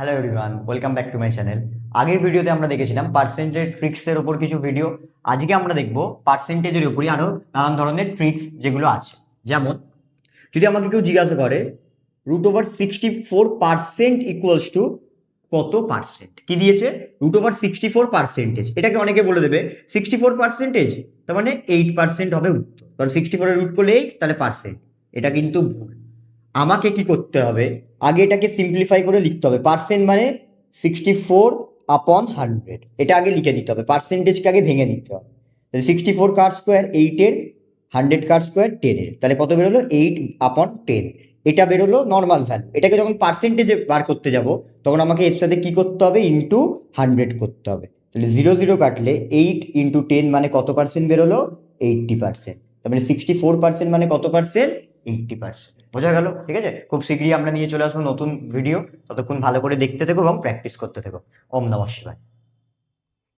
Hello everyone, welcome back to my channel. আগের ভিডিওতে আমরা দেখেছিলাম পার্সেন্টেজ ট্রিক্সের ওপর কিছু ভিডিও। আজকে আমরা দেখব পার্সেন্টেজের উপরই আরও নানান ধরনের ট্রিক্স যেগুলো আছে। যেমন যদি আমাকে কেউ জিজ্ঞাসা করে √64% ইকুয়ালস টু কত পার্সেন্ট, কি দিয়েছে? √64%। এটাকে অনেকে বলে দেবে 64%, তার মানে 8% হবে উত্তর, কারণ 64 রুট করলে 8, তাহলে পার্সেন্ট। এটা কিন্তু ভুল। আমাকে কি করতে হবে, আগে এটাকে সিম্পলিফাই করে লিখতে হবে। পার্সেন্ট মানে 64/100, এটা আগে লিখে দিতে হবে। পার্সেন্টেজকে আগে ভেঙে দিতে হবে। 64 কার স্কোয়ার 8-এর, 100 কার স্কোয়ার 10-এর, তাহলে কত বেরোলো? 8/10। এটা বেরোলো নর্মাল ভ্যালু। এটাকে যখন পার্সেন্টেজে বার করতে যাব তখন আমাকে এর সাথে কি করতে হবে? ইন্টু 100 করতে হবে। তাহলে 0 0 কাটলে 8 × 10 মানে কত পার্সেন্ট বেরোলো? 80%। তার মানে 64% মানে কত পার্সেন্ট? 80%। বোঝা গেল? ঠিক আছে, খুব শীঘ্রই আমরা নিয়ে চলে আসবো নতুন ভিডিও। ততক্ষণ ভালো করে দেখতে থেকো এবং প্র্যাকটিস করতে থেকো। ওম নমঃ শিবায়।